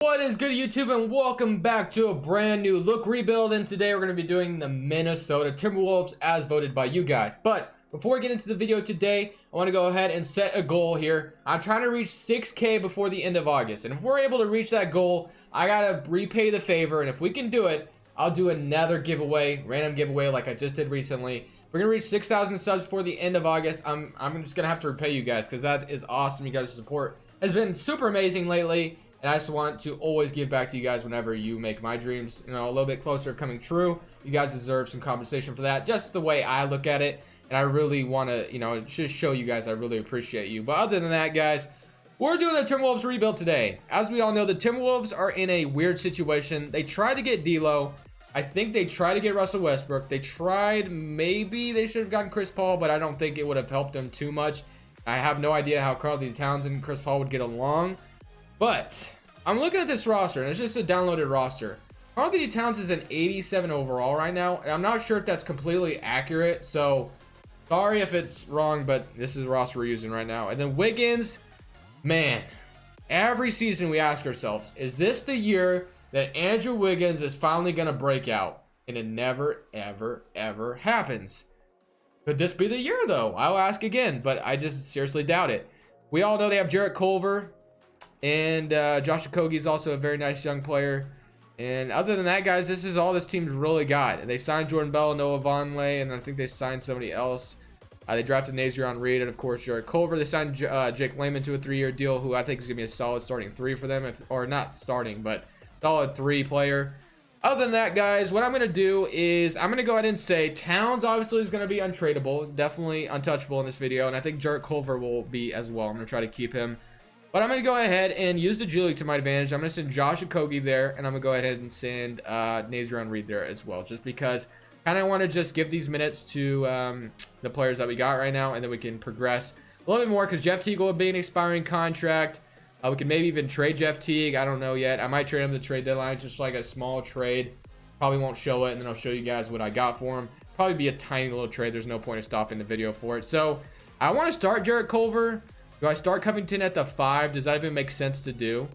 What is good, YouTube, and welcome back to a brand new look rebuild. And today we're going to be doing the Minnesota Timberwolves as voted by you guys. But before we get into the video today, I want to go ahead and set a goal here. I'm trying to reach 6K before the end of August, and if we're able to reach that goal, I gotta repay the favor. And if we can do it, I'll do another giveaway, random giveaway like I just did recently. We're gonna reach 6,000 subs before the end of August. I'm just gonna have to repay you guys because that is awesome. You guys' support has been super amazing lately. And I just want to always give back to you guys whenever you make my dreams, a little bit closer to coming true. You guys deserve some compensation for that, just the way I look at it. And I really want to, just show you guys I really appreciate you. But other than that, guys, we're doing the Timberwolves rebuild today. As we all know, the Timberwolves are in a weird situation. They tried to get D'Lo. I think they tried to get Russell Westbrook. They tried, maybe they should have gotten Chris Paul, but I don't think it would have helped them too much. I have no idea how Karl-Anthony Towns and Chris Paul would get along. But I'm looking at this roster, and it's just a downloaded roster. Karl-Anthony Towns is an 87 overall right now, and I'm not sure if that's completely accurate, so sorry if it's wrong, but this is the roster we're using right now. And then Wiggins, man, every season we ask ourselves, is this the year that Andrew Wiggins is finally going to break out? And it never, ever, ever happens. Could this be the year, though? I'll ask again, but I just seriously doubt it. We all know they have Jarrett Culver. And Josh Okogie is also a very nice young player. And other than that, guys, this is all this team's really got. And they signed Jordan Bell, Noah Vonleh, and I think they signed somebody else. They drafted Nazarion Reed and, of course, Jarrett Culver. They signed Jake Layman to a 3-year deal, who I think is going to be a solid starting 3 for them. Or not starting, but solid 3 player. Other than that, guys, what I'm going to do is I'm going to go ahead and say Towns obviously is going to be untradeable. Definitely untouchable in this video. And I think Jarrett Culver will be as well. I'm going to try to keep him. But I'm going to go ahead and use the G League to my advantage. I'm going to send Josh Okogie there, and I'm going to go ahead and send Nazarion Reed there as well, just because I kind of want to just give these minutes to the players that we got right now, and then we can progress a little bit more, because Jeff Teague will be an expiring contract. We can maybe even trade Jeff Teague. I don't know yet. I might trade him the trade deadline, just like a small trade. Probably won't show it, and then I'll show you guys what I got for him. Probably be a tiny little trade. There's no point in stopping the video for it. So I want to start Jarrett Culver. Do I start Covington at the 5? Does that even make sense to do?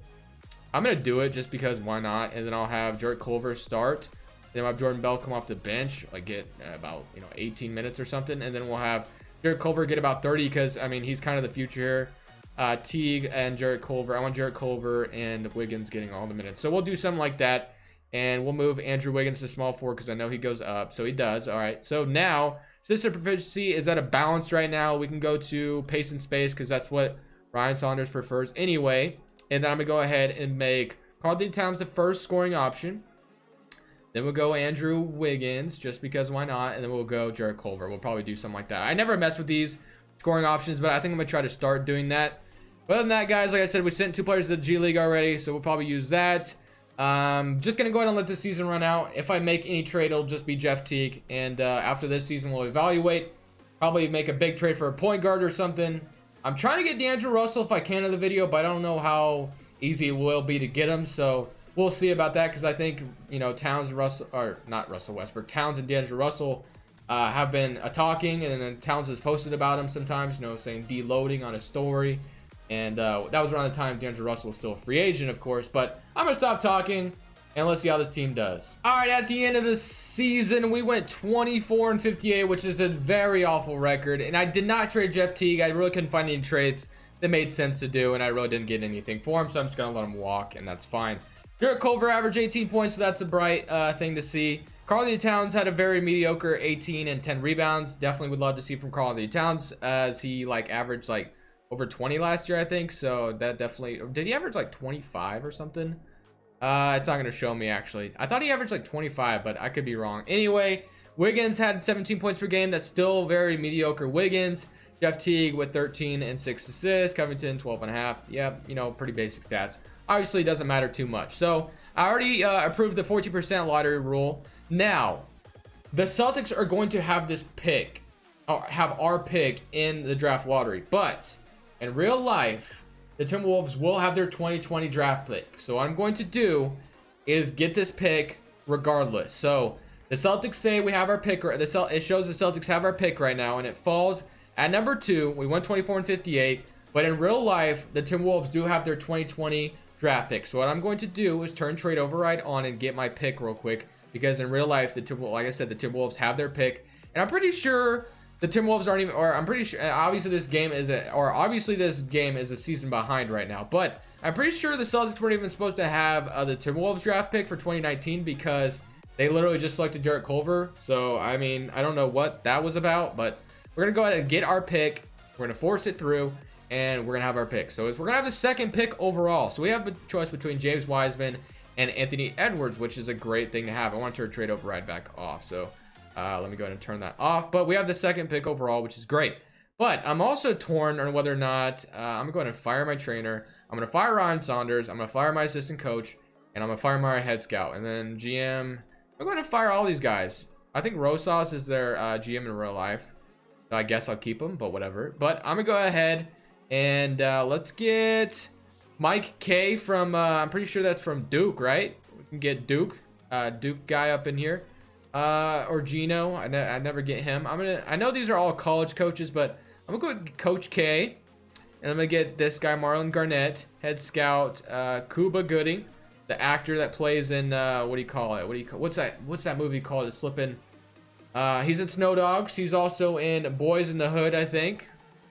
I'm going to do it just because why not? And then I'll have Jarrett Culver start. Then I'll have Jordan Bell come off the bench, like get about 18 minutes or something. And then we'll have Jarrett Culver get about 30 because, I mean, he's kind of the future here. Teague and Jarrett Culver. I want Jarrett Culver and Wiggins getting all the minutes. So we'll do something like that. And we'll move Andrew Wiggins to small 4 because I know he goes up. So he does. All right. So now, system proficiency is at a balance right now. We can go to pace and space because that's what Ryan Saunders prefers anyway. And then I'm going to go ahead and make Karl-Anthony Towns the first scoring option. Then we'll go Andrew Wiggins just because why not? And then we'll go Jarrett Culver. We'll probably do something like that. I never mess with these scoring options, but I think I'm going to try to start doing that. But other than that, guys, like I said, we sent 2 players to the G League already, so we'll probably use that. Just gonna go ahead and let the season run out. If I make any trade, it'll just be Jeff Teague, and after this season we'll evaluate, probably make a big trade for a point guard or something. I'm trying to get D'Angelo Russell if I can in the video, but I don't know how easy it will be to get him, so we'll see about that, because I think Towns and Russell, or not Russell Westbrook, Towns and D'Angelo Russell have been talking, and then Towns has posted about him sometimes, saying deloading on a story. And that was around the time D'Angelo Russell was still a free agent, of course. But I'm going to stop talking, and let's see how this team does. All right, at the end of the season, we went 24-58, which is a very awful record. And I did not trade Jeff Teague. I really couldn't find any trades that made sense to do, and I really didn't get anything for him. So I'm just going to let him walk, and that's fine. Jarrett Culver averaged 18 points, so that's a bright thing to see. Karl-Anthony Towns had a very mediocre 18 and 10 rebounds. Definitely would love to see from Karl-Anthony Towns, as he averaged over 20 last year, I think. So that definitely, did he average 25 or something? It's not going to show me, actually. I thought he averaged 25, but I could be wrong. Anyway, Wiggins had 17 points per game. That's still very mediocre Wiggins. Jeff Teague with 13 and 6 assists. Covington 12.5. Yep, pretty basic stats. Obviously doesn't matter too much. So I already approved the 14% lottery rule. Now the Celtics are going to have this pick, or have our pick in the draft lottery, but in real life, the Timberwolves will have their 2020 draft pick. So what I'm going to do is get this pick regardless. So the Celtics say we have our pick. It shows the Celtics have our pick right now, and it falls at number 2. We went 24-58. But in real life, the Timberwolves do have their 2020 draft pick. So what I'm going to do is turn trade override on and get my pick real quick, because in real life, like I said, the Timberwolves have their pick, and I'm pretty sure the Timberwolves aren't even, or I'm pretty sure, obviously this game is a season behind right now, but I'm pretty sure the Celtics weren't even supposed to have the Timberwolves draft pick for 2019, because they literally just selected Jarrett Culver. So, I mean, I don't know what that was about, but we're going to go ahead and get our pick. We're going to force it through, and we're going to have our pick. So, we're going to have the second pick overall. So, we have a choice between James Wiseman and Anthony Edwards, which is a great thing to have. I want to turn trade override back off. So, let me go ahead and turn that off. But we have the second pick overall, which is great. But I'm also torn on whether or not I'm going to go ahead and fire my trainer. I'm going to fire Ryan Saunders. I'm going to fire my assistant coach. And I'm going to fire my head scout. And then GM, I'm going to fire all these guys. I think Rosas is their GM in real life. So I guess I'll keep him, but whatever. But I'm going to go ahead and let's get Mike K from, I'm pretty sure that's from Duke, right? We can get Duke guy up in here. Or Gino. I never get him. I know these are all college coaches, but I'm going to go with Coach K. And I'm going to get this guy, Marlon Garnett, head scout, Cuba Gooding, the actor that plays in, what do you call it? What's that movie called? It's slipping. He's in Snow Dogs. He's also in Boys in the Hood, I think.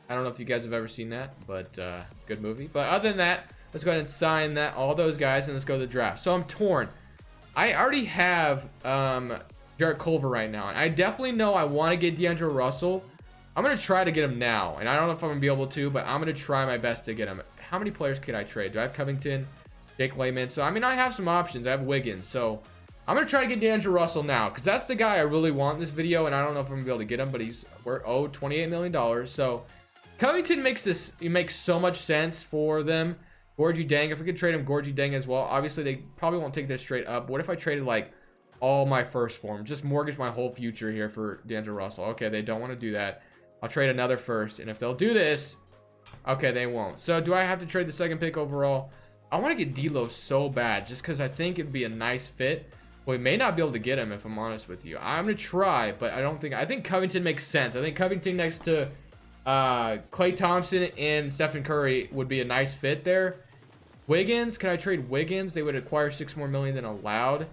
I don't know if you guys have ever seen that, but good movie. But other than that, let's go ahead and sign all those guys, and let's go to the draft. So I'm torn. I already have Jarrett Culver right now, and I definitely know I want to get D'Angelo Russell. I'm going to try to get him now, and I don't know if I'm going to be able to, but I'm going to try my best to get him. How many players could I trade? Do I have Covington, Jake Layman? So, I mean, I have some options. I have Wiggins. So, I'm going to try to get D'Angelo Russell now, because that's the guy I really want in this video, and I don't know if I'm going to be able to get him, but we're owed $28 million. So, Covington makes so much sense for them. Gorgie Dang, if we could trade him Gorgie Dang as well. Obviously, they probably won't take this straight up. What if I traded, like, all my first for him? Just mortgage my whole future here for D'Angelo Russell. Okay, they don't want to do that. I'll trade another first, and if they'll do this, okay, they won't. So, do I have to trade the second pick overall? I want to get D'Lo so bad, just because I think it'd be a nice fit. We may not be able to get him, if I'm honest with you. I'm going to try, but I think Covington makes sense. I think Covington next to Klay Thompson and Stephen Curry would be a nice fit there. Wiggins, can I trade Wiggins? They would acquire $6 more million than allowed.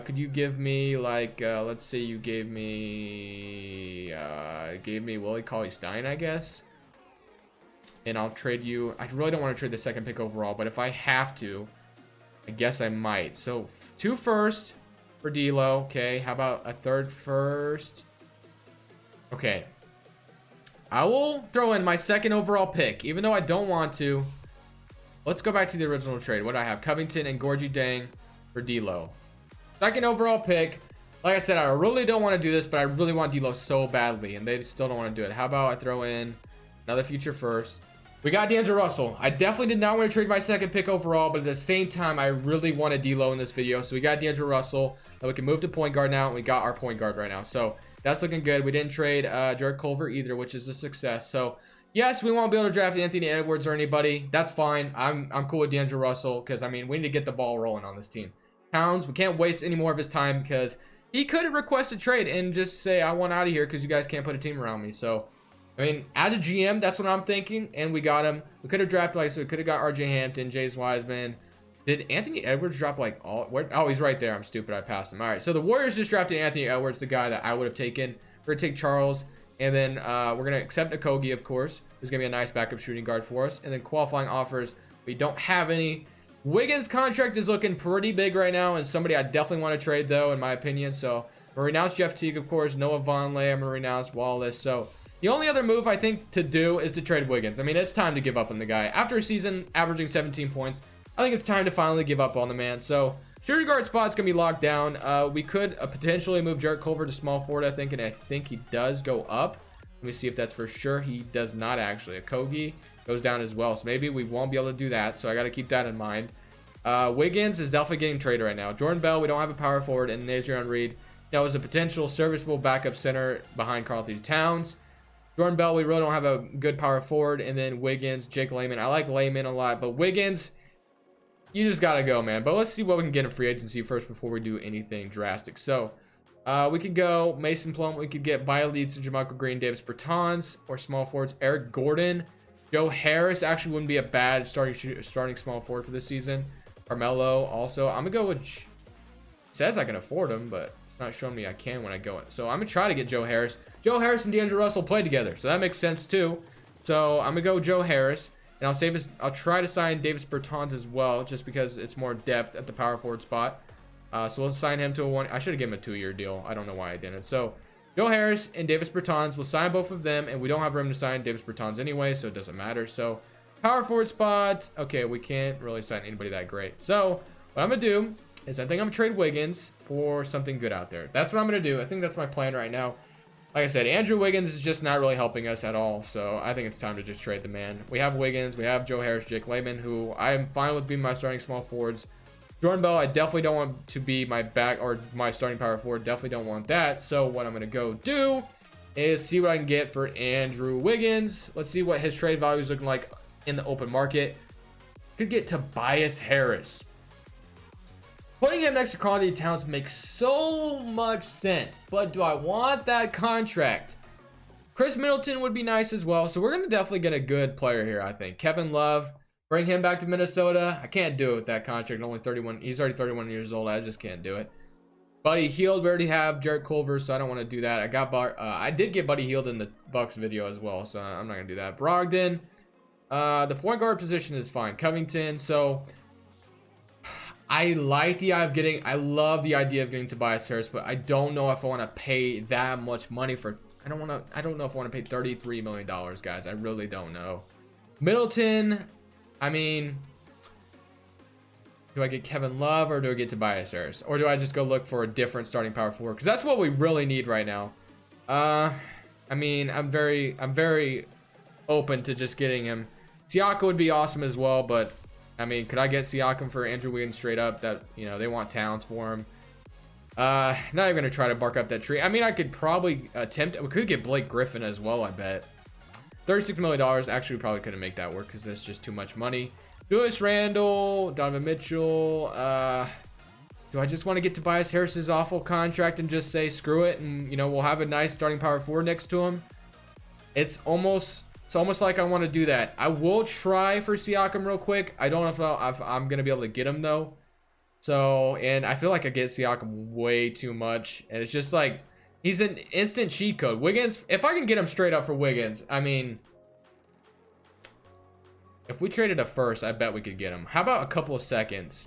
Could you give me, like, let's say you gave me Willie Cauley-Stein, I guess. And I'll trade you. I really don't want to trade the second pick overall, but if I have to, I guess I might. So, 2 firsts for D'Lo. Okay, how about a 3rd first? Okay. I will throw in my 2nd overall pick, even though I don't want to. Let's go back to the original trade. What do I have? Covington and Gorgie Dang for D'Lo. 2nd overall pick. Like I said, I really don't want to do this, but I really want D'Lo so badly, and they still don't want to do it. How about I throw in another future first? We got D'Angelo Russell. I definitely did not want to trade my 2nd pick overall, but at the same time, I really wanted D'Lo in this video. So we got D'Angelo Russell. Then we can move to point guard now, and we got our point guard right now. So that's looking good. We didn't trade Jarrett Culver either, which is a success. So yes, we won't be able to draft Anthony Edwards or anybody. That's fine. I'm cool with D'Angelo Russell, because I mean, we need to get the ball rolling on this team. Towns, we can't waste any more of his time, because he could have requested trade and just say, I want out of here because you guys can't put a team around me. So, I mean, as a GM, that's what I'm thinking, and we got him. We could have drafted, like, so we could have got RJ Hampton, James Wiseman. Did Anthony Edwards drop, like, all? Where? Oh, he's right there. I'm stupid. I passed him. All right, so the Warriors just drafted Anthony Edwards, the guy that I would have taken. We're going to take Charles, and then we're going to accept Okogie, of course, who's going to be a nice backup shooting guard for us. And then qualifying offers, we don't have any. Wiggins' contract is looking pretty big right now, and somebody I definitely want to trade, though, in my opinion. So, I'm going to renounce Jeff Teague, of course. Noah Vonleh, I'm going to renounce Wallace. So, the only other move I think to do is to trade Wiggins. I mean, it's time to give up on the guy. After a season averaging 17 points, I think it's time to finally give up on the man. So, shooting guard spot's going to be locked down. We could potentially move Jarrett Culver to small forward, I think, and I think he does go up. Let me see if that's for sure. He does not, actually. Okogie goes down as well, so maybe we won't be able to do that, so I got to keep that in mind. Wiggins is definitely getting traded right now. Jordan Bell, we don't have a power forward, and Nazarian Reed, that was a potential serviceable backup center behind Karl-Anthony Towns. Jordan Bell, we really don't have a good power forward, and then Wiggins, Jake Layman. I like Layman a lot, but Wiggins, you just got to go, man. But let's see what we can get in free agency first before we do anything drastic. So, we could go Mason Plum. We could get Bialeeds, Jermichael Green, Davis Bertans, or small forwards. Eric Gordon. Joe Harris actually wouldn't be a bad starting small forward for this season. Carmelo also. I'm gonna go with, it says I can afford him, but it's not showing me I can when I go in. So I'm gonna try to get Joe Harris. Joe Harris and D'Angelo Russell play together, so that makes sense too. So I'm gonna go Joe Harris, and I'll try to sign Davis Bertans as well, just because it's more depth at the power forward spot. So we'll sign him to a one. I should have given him a 2-year deal. I don't know why I didn't. So Joe Harris and Davis Bertans, we'll sign both of them, and we don't have room to sign Davis Bertans anyway, so it doesn't matter. So power forward spot, okay, we can't really sign anybody that great. So what I'm gonna do is I think I'm gonna trade Wiggins for something good out there. That's what I'm gonna do. I think that's my plan right now. Like I said, Andrew Wiggins is just not really helping us at all, so I think it's time to just trade the man. We have Wiggins, we have Joe Harris, Jake Layman, who I am fine with being my starting small forwards. Jordan Bell, I definitely don't want to be my back or my starting power forward. Definitely don't want that. So what I'm gonna go do is see what I can get for Andrew Wiggins. Let's see what his trade value is looking like in the open market. Could get Tobias Harris. Putting him next to Karl-Anthony Towns makes so much sense, but do I want that contract? Chris Middleton would be nice as well, so we're going to definitely get a good player here, I think. Kevin Love, bring him back to Minnesota. I can't do it with that contract. Only 31. He's already 31 years old. I just can't do it. Buddy Hield, we already have Jarrett Culver, so I don't want to do that. I did get Buddy Hield in the Bucks video as well, so I'm not going to do that. Brogdon, the point guard position is fine. Covington, so I love the idea of getting Tobias Harris, but I don't know if I want to pay that much money for. I don't know if I want to pay $33 million, guys. I really don't know. Middleton, I mean, do I get Kevin Love or do I get Tobias Harris, or do I just go look for a different starting power forward? Because that's what we really need right now. I mean, I'm very open to just getting him. Siakam would be awesome as well, but I mean, could I get Siakam for Andrew Wiggins straight up? That, you know, they want Towns for him. Not even gonna try to bark up that tree. I mean, I could probably attempt. We could get Blake Griffin as well, I bet. $36 million. Actually, we probably couldn't make that work because there's just too much money. Julius Randle, Donovan Mitchell. Do I just want to get Tobias Harris's awful contract and just say screw it, and you know, we'll have a nice starting power forward next to him? It's almost like I want to do that. I will try for Siakam real quick. I don't know if I'm gonna be able to get him though. So, and I feel like I get Siakam way too much, and it's just like he's an instant cheat code. Wiggins, if I can get him straight up for Wiggins, I mean, if we traded a first, I bet we could get him. How about a couple of seconds?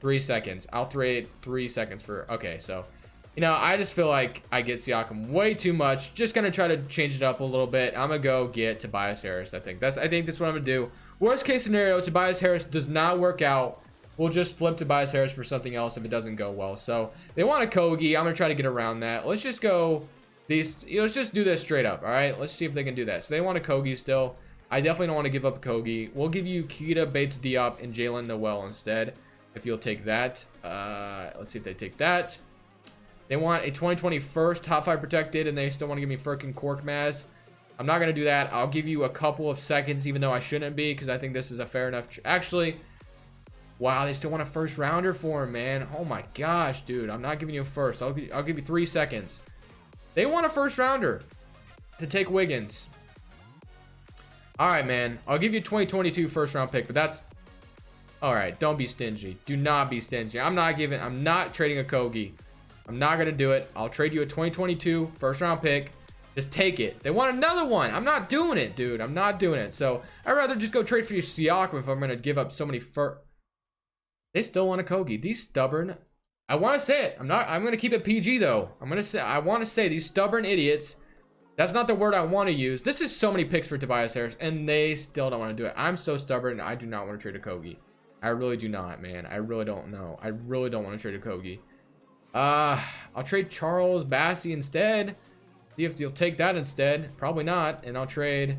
3 seconds. I'll trade 3 seconds for. Okay, so. You know, I just feel like I get Siakam way too much. Just gonna try to change it up a little bit. I'm gonna go get Tobias Harris. I think that's what I'm gonna do. Worst case scenario, Tobias Harris does not work out. We'll just flip Tobias Harris for something else if it doesn't go well. So they want a Kogi. I'm gonna try to get around that. Let's just go these. You know, let's just do this straight up. All right. Let's see if they can do that. So they want a Kogi still. I definitely don't want to give up a Kogi. We'll give you Keita Bates-Diop and Jalen Noel instead. If you'll take that. Let's see if they take that. They want a 2020 first, top 5 protected, and they still want to give me freaking Korkmaz. I'm not going to do that. I'll give you a couple of seconds, even though I shouldn't be, because I think this is a fair enough. Actually, wow, they still want a first rounder for him, man. Oh my gosh, dude. I'm not giving you a first. I'll give you 3 seconds. They want a first rounder to take Wiggins. All right, man. I'll give you a 2022 first round pick, but that's all right. Don't be stingy. Do not be stingy. I'm not trading a Kogi. I'm not going to do it. I'll trade you a 2022 first round pick. Just take it. They want another one. I'm not doing it, dude. I'm not doing it. So I'd rather just go trade for your Siakam if I'm going to give up so many They still want a Kogi. These stubborn. I want to say it. I'm going to keep it PG though. I want to say these stubborn idiots. That's not the word I want to use. This is so many picks for Tobias Harris and they still don't want to do it. I'm so stubborn. I do not want to trade a Kogi. I really do not, man. I really don't know. I really don't want to trade a Kogi. I'll trade Charles Bassey instead. See if you'll take that instead. Probably not. And I'll trade,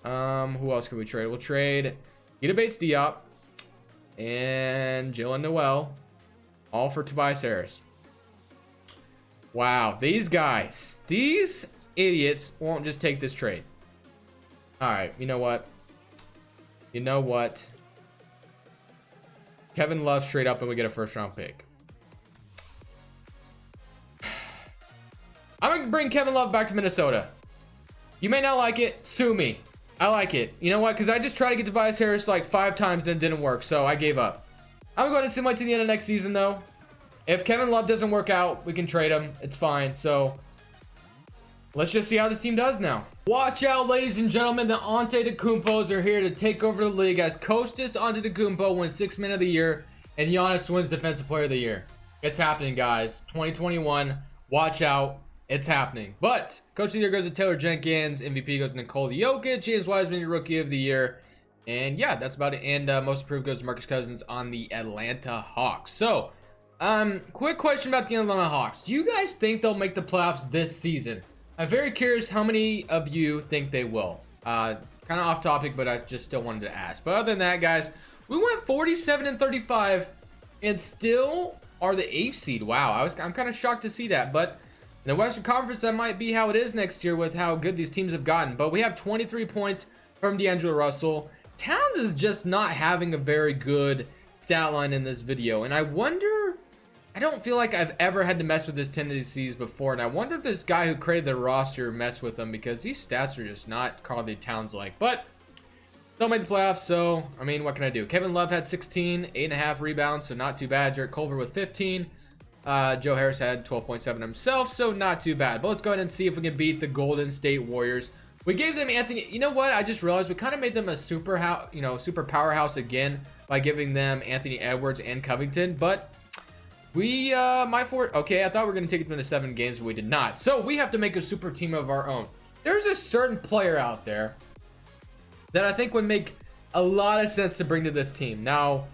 who else can we trade? We'll trade Keita Bates-Diop and Jalen Noel, all for Tobias Harris. Wow, these guys, these idiots won't just take this trade. All right, you know what? Kevin Love straight up and we get a first round pick. I'm going to bring Kevin Love back to Minnesota. You may not like it. Sue me. I like it. You know what? Because I just tried to get Tobias Harris like 5 times and it didn't work. So I gave up. I'm going to simulate to the end of next season, though. If Kevin Love doesn't work out, we can trade him. It's fine. So let's just see how this team does now. Watch out, ladies and gentlemen. The Antetokounmpos are here to take over the league as Kostas Antetokounmpo wins 6th Man of the Year and Giannis wins Defensive Player of the Year. It's happening, guys. 2021. Watch out. It's happening. But Coach of the Year goes to Taylor Jenkins. MVP goes to Nikola Jokic. James Wiseman, Rookie of the Year. And yeah, that's about it. And most improved goes to Marcus Cousins on the Atlanta Hawks. So, quick question about the Atlanta Hawks. Do you guys think they'll make the playoffs this season? I'm very curious how many of you think they will. Kind of off topic, but I just still wanted to ask. But other than that, guys, we went 47-35 and still are the 8th seed. Wow, I'm kind of shocked to see that. But in the Western Conference, that might be how it is next year with how good these teams have gotten. But we have 23 points from D'Angelo Russell. Towns is just not having a very good stat line in this video. And I wonder, I don't feel like I've ever had to mess with his tendencies before. And I wonder if this guy who created the roster messed with them, because these stats are just not Karl-Anthony Towns like. But don't make the playoffs, so I mean, what can I do? Kevin Love had 16, 8.5 rebounds, so not too bad. Jarrett Culver with 15. Joe Harris had 12.7 himself, so not too bad. But let's go ahead and see if we can beat the Golden State Warriors. We gave them Anthony. You know what? I just realized we kind of made them a super powerhouse again by giving them Anthony Edwards and Covington. But we okay, I thought we were going to take it to the 7 games, but we did not. So we have to make a super team of our own. There's a certain player out there that I think would make a lot of sense to bring to this team. Now,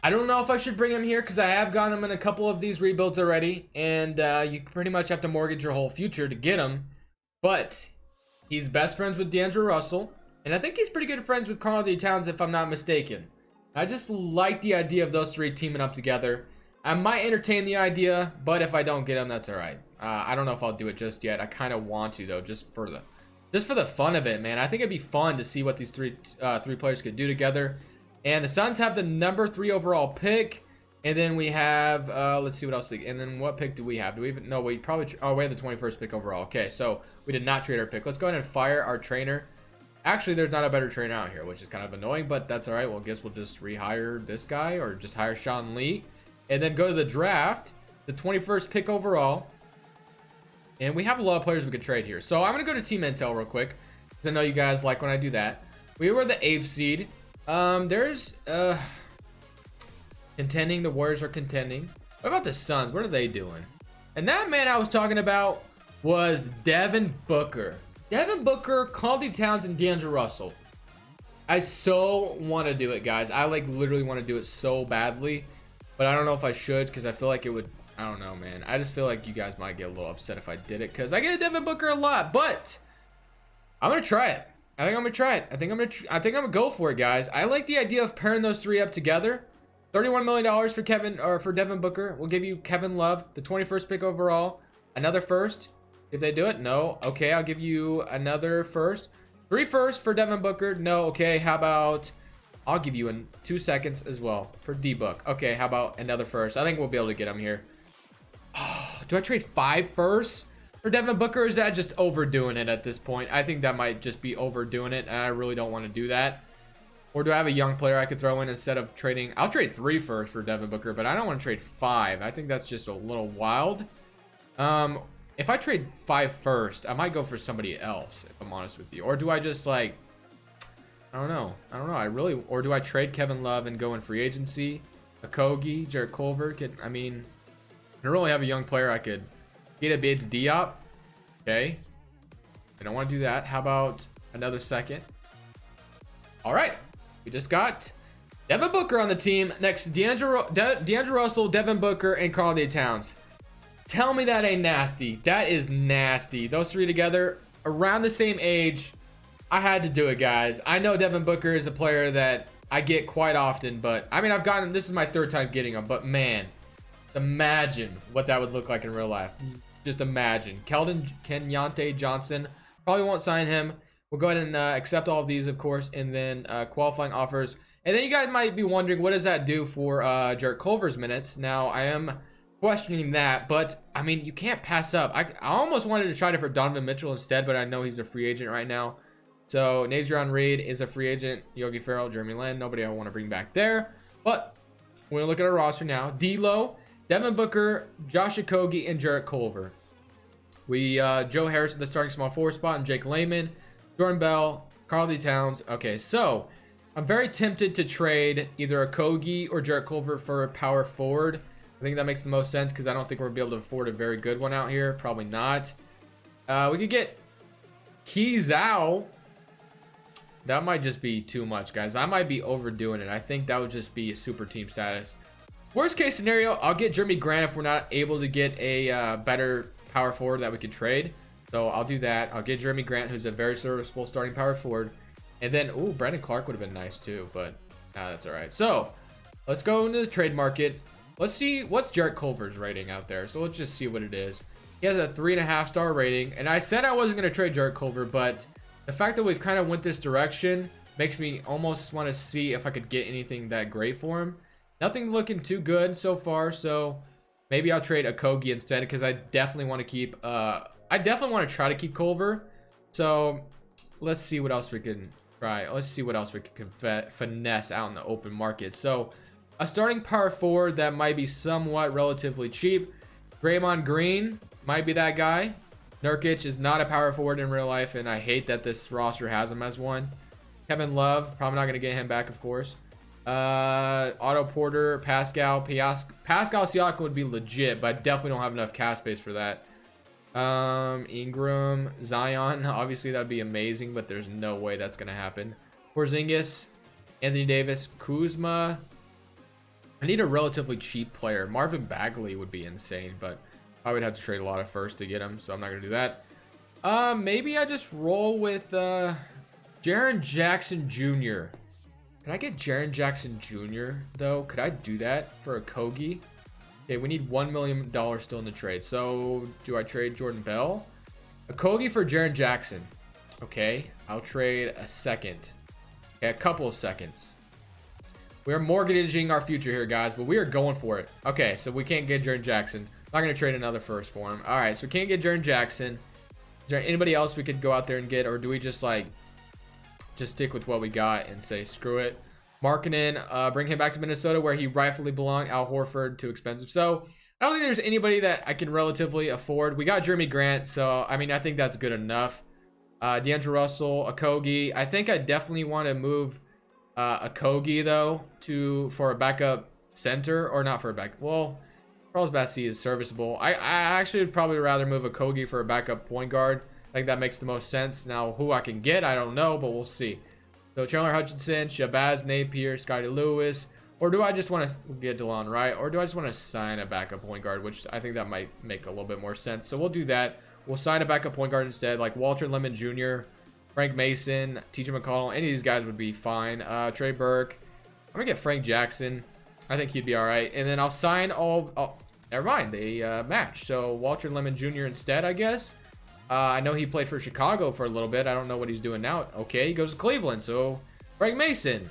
I don't know if I should bring him here because I have gotten him in a couple of these rebuilds already, and you pretty much have to mortgage your whole future to get him. But he's best friends with D'Angelo Russell, and I think he's pretty good friends with Karl-Anthony Towns, if I'm not mistaken. I just like the idea of those 3 teaming up together. I might entertain the idea, but if I don't get him, that's all right. I don't know if I'll do it just yet. I kind of want to, though, just for the fun of it, man. I think it'd be fun to see what these three players could do together. And the Suns have the number 3 overall pick. And then we have, let's see what else. And then what pick do we have? Do we even, no, we probably, oh, we have the 21st pick overall. Okay, so we did not trade our pick. Let's go ahead and fire our trainer. Actually, there's not a better trainer out here, which is kind of annoying, but that's all right. Well, I guess we'll just rehire this guy or just hire Sean Lee. And then go to the draft, the 21st pick overall. And we have a lot of players we could trade here. So I'm going to go to Team Intel real quick, because I know you guys like when I do that. We were the 8th seed. There's contending. The Warriors are contending. What about the Suns? What are they doing? And that man I was talking about was Devin Booker. Devin Booker, Karl-Anthony Towns, and D'Angelo Russell. I so want to do it, guys. I like literally want to do it so badly. But I don't know if I should, because I feel like it would, I don't know, man. I just feel like you guys might get a little upset if I did it, because I get a Devin Booker a lot. But I'm going to try it. I think I'm going to try it. I think I'm going to go for it, guys. I like the idea of pairing those 3 up together. $31 million for Devin Booker. We'll give you Kevin Love, the 21st pick overall. Another first. If they do it, no. Okay, I'll give you another first. 3 firsts for Devin Booker. No. Okay, how about, I'll give you in 2 seconds as well for D-Book. Okay, how about another first? I think we'll be able to get him here. Oh, do I trade 5 firsts for Devin Booker, or is that just overdoing it at this point? I think that might just be overdoing it, and I really don't want to do that. Or do I have a young player I could throw in instead of trading? I'll trade 3 firsts for Devin Booker, but I don't want to trade 5. I think that's just a little wild. If I trade 5 first, I might go for somebody else, if I'm honest with you. Or do I just like, I don't know. Or do I trade Kevin Love and go in free agency? Okogie, Jarrett Culver. I mean, I don't really have a young player I could get a bids Diop. Okay. I don't want to do that. How about another second? All right. We just got Devin Booker on the team next to D'Angelo Russell, Devin Booker, and Karl-Anthony Towns. Tell me that ain't nasty. That is nasty. Those 3 together, around the same age. I had to do it, guys. I know Devin Booker is a player that I get quite often, but I mean, I've gotten, this is my 3rd time getting him, but man, imagine what that would look like in real life. Just imagine. Kenyante Johnson, probably won't sign him. We'll go ahead and accept all of these, of course, and then qualifying offers. And then you guys might be wondering, what does that do for Jarrett Culver's minutes? Now, I am questioning that, but I mean, you can't pass up. I almost wanted to try it for Donovan Mitchell instead, but I know he's a free agent right now. So Nazion Reed is a free agent. Yogi Ferrell, Jeremy Lin, nobody I want to bring back there. But We're gonna look at our roster now. D'Lo, Devin Booker, Josh Okogie, and Jarrett Culver. Joe Harris at the starting small forward spot, and Jake Layman, Jordan Bell, Karl-Anthony Towns. Okay, so I'm very tempted to trade either Okogie or Jarrett Culver for a power forward. I think that makes the most sense because I don't think we're gonna be able to afford a very good one out here. Probably not. We could get Keyzao. That might just be too much, guys. I might be overdoing it. I think that would just be a super team status. Worst case scenario, I'll get Jeremy Grant if we're not able to get a better power forward that we could trade. So I'll do that. I'll get Jeremy Grant, who's a very serviceable starting power forward. And then, ooh, Brandon Clark would have been nice too, but that's all right. So let's go into the trade market. Let's see what's Jarrett Culver's rating out there. So let's just see what it is. He has a 3.5 star rating. And I said I wasn't going to trade Jarrett Culver, but the fact that we've kind of went this direction makes me almost want to see if I could get anything that great for him. Nothing looking too good so far, so maybe I'll trade Okogie instead because I definitely want to keep I definitely want to try to keep Culver. So let's see what else we can try. Let's see what else we can finesse out in the open market. So a starting power forward that might be somewhat relatively cheap. Draymond Green might be that guy. Nurkic is not a power forward in real life, and I hate that this roster has him as one. Kevin Love, probably not going to get him back, of course. Otto Porter, Pascal Siakam would be legit, but I definitely don't have enough cap space for that. Ingram, Zion, obviously that'd be amazing, but there's no way that's going to happen. Porzingis, Anthony Davis, Kuzma. I need a relatively cheap player. Marvin Bagley would be insane, but I would have to trade a lot of first to get him, so I'm not going to do that. Maybe I just roll with Jaren Jackson Jr. Can I get Jaren Jackson Jr. though? Could I do that for Okogie? Okay, we need $1 million still in the trade. So do I trade Jordan Bell? Okogie for Jaren Jackson. Okay, I'll trade a second. Okay, a couple of seconds. We are mortgaging our future here, guys, but we are going for it. Okay, so we can't get Jaren Jackson. I'm not going to trade another first for him. All right, so we can't get Jaren Jackson. Is there anybody else we could go out there and get, or do we just stick with what we got and say screw it? Markkanen, bring him back to Minnesota where he rightfully belonged. Al Horford, too expensive. So I don't think there's anybody that I can relatively afford. We got Jeremy Grant, so I mean I think that's good enough. D'Angelo Russell, Okogie. I think I definitely want to move Okogie though for a backup center, or not for a back. Well, Charles Bassey is serviceable. I actually would probably rather move Okogie for a backup point guard. I think that makes the most sense. Now, who I can get, I don't know, but we'll see. So Chandler Hutchinson, Shabazz Napier, Scotty Lewis, or do I just want to get DeLon Wright, or do I just want to sign a backup point guard, which I think that might make a little bit more sense. So we'll do that. We'll sign a backup point guard instead, like Walter Lemon Jr., Frank Mason, TJ McConnell. Any of these guys would be fine. Trey Burke. I'm going to get Frank Jackson. I think he'd be all right. And then I'll sign never mind. They match. So Walter Lemon Jr. instead, I guess. I know he played for Chicago for a little bit. I don't know what he's doing now. Okay, he goes to Cleveland. So Frank Mason,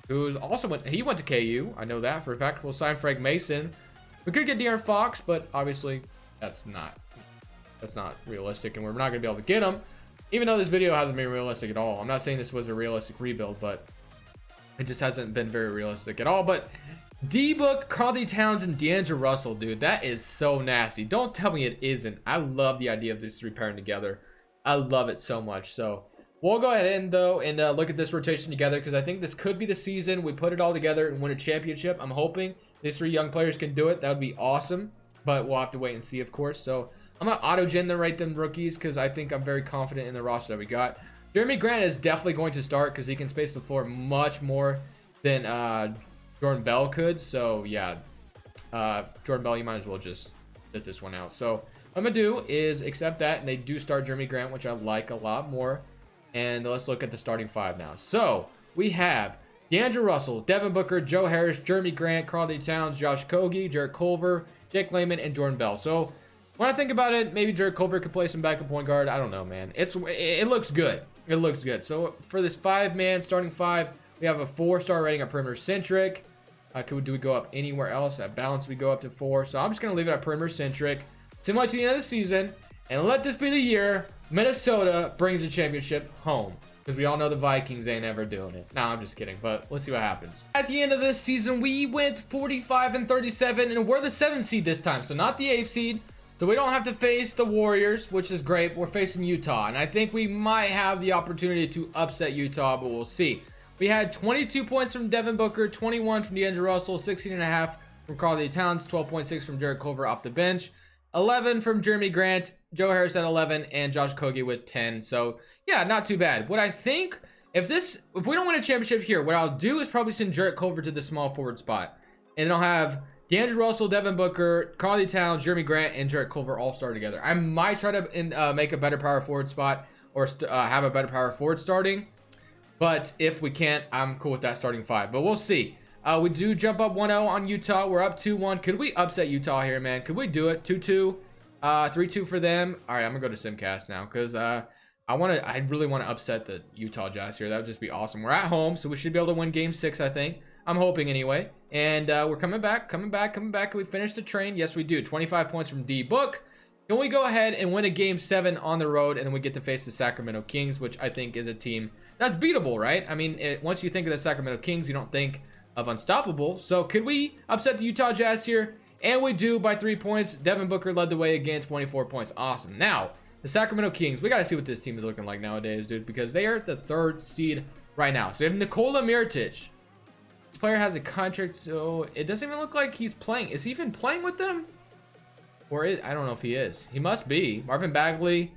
who's also went to KU. I know that for a fact. We'll sign Frank Mason. We could get De'Aaron Fox, but obviously that's not realistic, and we're not going to be able to get him. Even though this video hasn't been realistic at all. I'm not saying this was a realistic rebuild, but it just hasn't been very realistic at all. But D-Book, Karl-Anthony Towns, and D'Angelo Russell, dude, that is so nasty. Don't tell me it isn't. I love the idea of these three pairing together. I love it so much. So we'll go ahead and look at this rotation together, because I think this could be the season we put it all together and win a championship. I'm hoping these three young players can do it. That would be awesome, but we'll have to wait and see, of course. So I'm going to auto-generate them rookies because I think I'm very confident in the roster that we got. Jeremy Grant is definitely going to start because he can space the floor much more than Jordan Bell could. So, yeah, Jordan Bell, you might as well just sit this one out. So what I'm going to do is accept that, and they do start Jeremy Grant, which I like a lot more. And let's look at the starting five now. So we have D'Angelo Russell, Devin Booker, Joe Harris, Jeremy Grant, Karl-Anthony Towns, Josh Okogie, Jarrett Culver, Jake Layman, and Jordan Bell. So when I think about it, maybe Jarrett Culver could play some backup point guard. I don't know, man. It looks good. It looks good. So for this five-man starting five, we have a 4-star rating at perimeter centric. Do we go up anywhere else? At balance, we go up to 4. So I'm just going to leave it at perimeter centric. Similar to the end of the season. And let this be the year Minnesota brings the championship home. because we all know the Vikings ain't ever doing it. No, I'm just kidding, but let's see what happens. At the end of this season, we went 45-37, and we're the 7th seed this time, so not the 8th seed. So we don't have to face the Warriors, which is great. We're facing Utah, and I think we might have the opportunity to upset Utah, but we'll see. We had 22 points from Devin Booker, 21 from D'Angelo Russell, 16.5 from Karl-Anthony Towns, 12.6 from Jarrett Culver off the bench, 11 from Jeremy Grant, Joe Harris at 11, and Josh Okogie with 10. So yeah, not too bad. What I think, if we don't win a championship here, what I'll do is probably send Jarrett Culver to the small forward spot, and then I'll have D'Angelo Russell, Devin Booker, Karl-Anthony Towns, Jeremy Grant, and Jarrett Culver all star together. I might try to make a better power forward spot, or have a better power forward starting. But if we can't, I'm cool with that starting 5. But we'll see. We do jump up 1-0 on Utah. We're up 2-1. Could we upset Utah here, man? Could we do it? 2-2, 3-2 for them. All right, I'm gonna go to Simcast now because I really want to upset the Utah Jazz here. That would just be awesome. We're at home, so we should be able to win Game 6, I think. I'm hoping anyway. And we're coming back. Can we finish the train? Yes, we do. 25 points from D-Book. Can we go ahead and win a Game 7 on the road, and then we get to face the Sacramento Kings, which I think is a team that's beatable, right? I mean, once you think of the Sacramento Kings, you don't think of unstoppable. So could we upset the Utah Jazz here? And we do by 3 points. Devin Booker led the way again, 24 points. Awesome. Now, the Sacramento Kings, we got to see what this team is looking like nowadays, dude, because they are at the 3rd seed right now. So we have Nikola Mirotic. Player has a contract, so it doesn't even look like he's playing. Is he even playing with them? Or I don't know if he is. He must be. Marvin Bagley,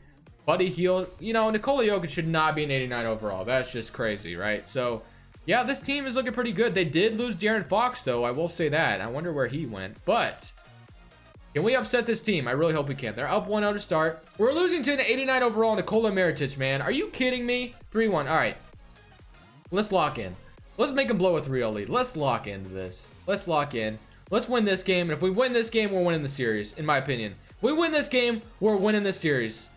Buddy Hield. You know, Nikola Jokic should not be an 89 overall. That's just crazy, right? So, yeah, this team is looking pretty good. They did lose De'Aaron Fox, though. I will say that. I wonder where he went. But can we upset this team? I really hope we can. They're up 1-0 to start. We're losing to an 89 overall Nikola Mirotic, man. Are you kidding me? 3-1. All right. Let's lock in. Let's make them blow a 3-0 lead. Let's lock into this. Let's lock in. Let's win this game. And if we win this game, we're winning the series, in my opinion. If we win this game, we're winning the series.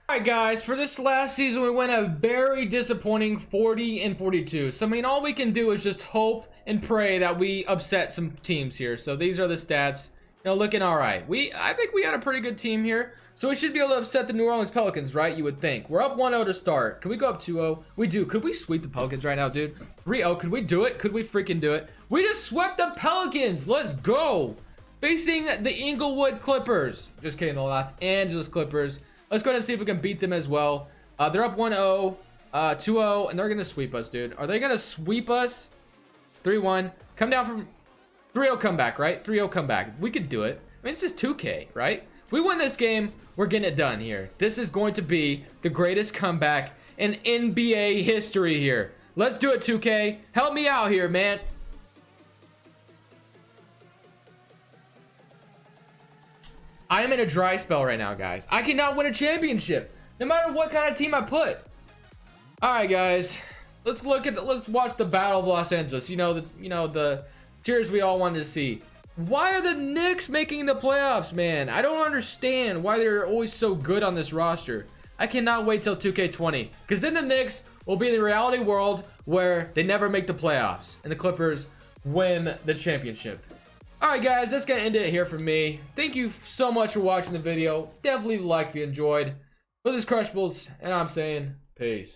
Alright, guys. For this last season, we went a very disappointing 40-42. So, I mean, all we can do is just hope and pray that we upset some teams here. So, these are the stats. You know, looking all right. I think we had a pretty good team here. So we should be able to upset the New Orleans Pelicans, right? You would think. We're up 1-0 to start. Can we go up 2-0? We do. Could we sweep the Pelicans right now, dude? 3-0. Could we do it? Could we freaking do it? We just swept the Pelicans. Let's go. Facing the Inglewood Clippers. Just kidding. The Los Angeles Clippers. Let's go ahead and see if we can beat them as well. They're up 1-0, 2-0, and they're going to sweep us, dude. Are they going to sweep us? 3-1. Come down from 3-0 comeback, right? 3-0 comeback. We could do it. I mean, it's just 2K, right? If we win this game, we're getting it done here. This is going to be the greatest comeback in NBA history here. Let's do it, 2K. Help me out here, man. I am in a dry spell right now, guys. I cannot win a championship, no matter what kind of team I put. All right, guys. Let's watch the Battle of Los Angeles. You know the series we all wanted to see. Why are the Knicks making the playoffs, man? I don't understand why they're always so good on this roster. I cannot wait till 2K20, because then the Knicks will be in the reality world where they never make the playoffs and the Clippers win the championship. Alright, guys, that's gonna end it here for me. Thank you so much for watching the video. Definitely leave a like if you enjoyed. For this Crushables, and I'm saying peace.